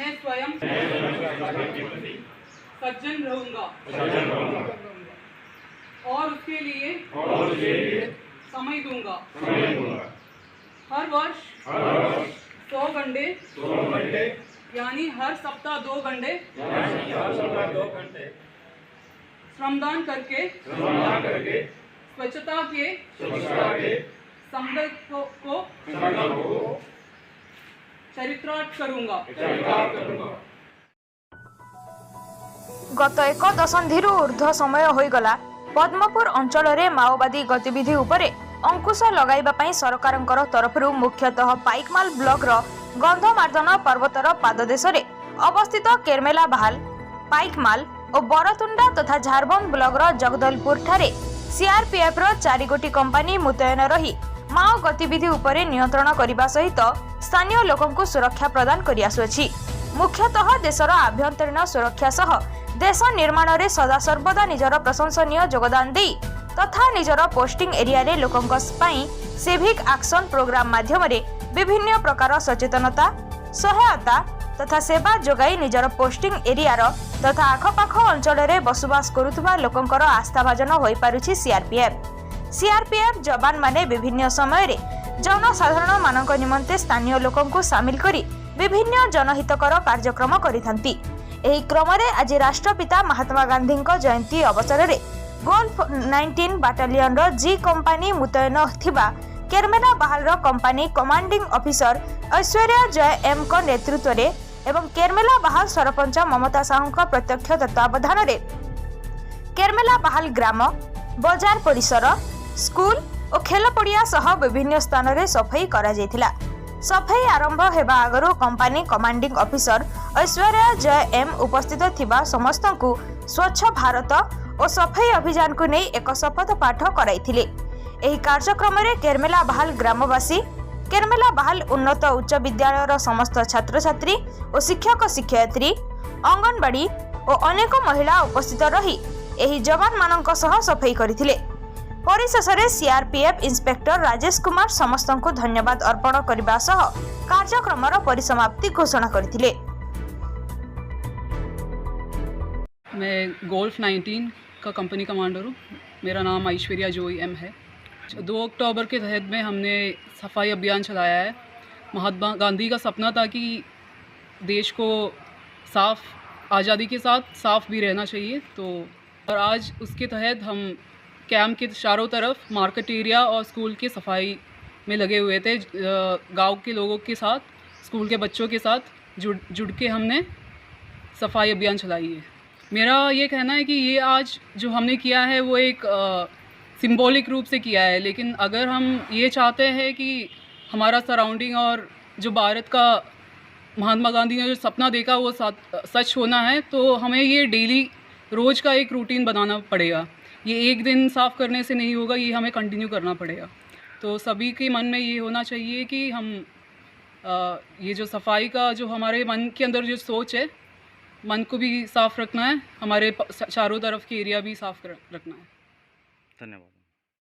मैं स्वयं सज्जन रहूंगा और उसके लिए समय दूंगा। हर वर्ष 100 घंटे यानी हर सप्ताह 2 घंटे श्रमदान करके स्वच्छता के संकल्प को चरितार्थ करूंगा। गत एक दशंधि ऊर्ध्व समय होईगला पद्मपुर अंचल में माओवादी गतिविधि उपरे अंकुश लगाइबा पई सरकारंकर तरफरु मुख्यतः पाइकमाल ब्लॉक रो गंधमार्दन पर्वतर पाददेश रे अवस्थित केरमेला बहाल पाइकमाल और बरतुंडा तथा झारबंद ब्लॉक रो जगदलपुर ठारे सीआरपीएफ रो 4 गोटी कंपनी मुतयन रही माओ गतिविधि उपरे नियंत्रण करने सहित स्थानीय लोकंकु सुरक्षा प्रदान करि आसुछि। मुख्यतः देशर आभ्यंतरीण सुरक्षा सह देश निर्माण रे सदा सर्वदा निजर प्रशंसनीय योगदान दे तथा निजर पोस्टिंग एरिया रे लोकंक पई सिविक एक्शन प्रोग्राम माध्यम रे विभिन्न प्रकार सचेतनता सहायता तथा सेवा जोगाई निजर पोस्टिंग एरिया रो तथा आखपाख अंचल रे बसवास करुथबा लोकंकर आस्थाभाजन होई पारुछि सीआरपीएफ जवान माने विभिन्न समय रे जनसाधारण मानक निमंते स्थानीय लोकंकु शामिल करी विभिन्न जनहितकर कार्यक्रम करिथांती। एही क्रम रे आज राष्ट्रपिता महात्मा गांधी जयंती अवसर रे गोल्फ 19 बाटालियन रो जी कंपनी मुतयन थिबा केरमेला बहाल रो कंपनी कमांडिंग ऑफिसर ऐश्वर्या जय एम को नेतृत्व रे एवं केरमेला बहाल सरपंच ममता साहू को प्रत्यक्ष तत्वावधान रे केरमेला बहाल ग्राम बाजार परिसर स्कूल और खेल पड़िया सह विभिन्न स्थान रे सफाई करा जायथिला। सफाई आरंभ हेबा आगरु कंपनी कमांडिंग ऑफिसर ऐश्वर्या जय एम उपस्थित थिबा समस्त को स्वच्छ भारत और सफाई अभियान को नहीं एक शपथ पाठ कराइथिले। एही कार्यक्रम रे केरमेला बहाल ग्रामवासी केरमेला बहाल उन्नत उच्च विद्यालय समस्त छात्र छात्री और शिक्षक शिक्षयित्री अंगनवाड़ी और अनेक महिला उपस्थित रही एही जवान मानक सह सफाई करथिले। परिशेष रे सीआरपीएफ इंस्पेक्टर राजेश कुमार समस्त को धन्यवाद अर्पण करबा सह कार्यक्रम परिसमाप्ति घोषणा करथिले। मैं गोल्फ 19 का कंपनी कमांडर हूँ। मेरा नाम ऐश्वर्या जोई एम है। 2 अक्टूबर के तहत में हमने सफाई अभियान चलाया है। महात्मा गांधी का सपना था कि देश को साफ आज़ादी के साथ साफ भी रहना चाहिए, तो और आज उसके तहत हम कैंप के चारों तरफ मार्केट एरिया और स्कूल की सफाई में लगे हुए थे। गांव के लोगों के साथ स्कूल के बच्चों के साथ जुड़ के हमने सफाई अभियान चलाई है। मेरा ये कहना है कि ये आज जो हमने किया है वो एक सिंबॉलिक रूप से किया है, लेकिन अगर हम ये चाहते हैं कि हमारा सराउंडिंग और जो भारत का महात्मा गांधी ने जो सपना देखा वो सच होना है, तो हमें ये डेली रोज़ का एक रूटीन बनाना पड़ेगा। ये एक दिन साफ़ करने से नहीं होगा, ये हमें कंटिन्यू करना पड़ेगा। तो सभी के मन में ये होना चाहिए कि हम ये जो सफाई का जो हमारे मन के अंदर जो सोच है, मन को भी साफ़ रखना है, हमारे चारों तरफ के एरिया भी साफ़ रखना है। धन्यवाद।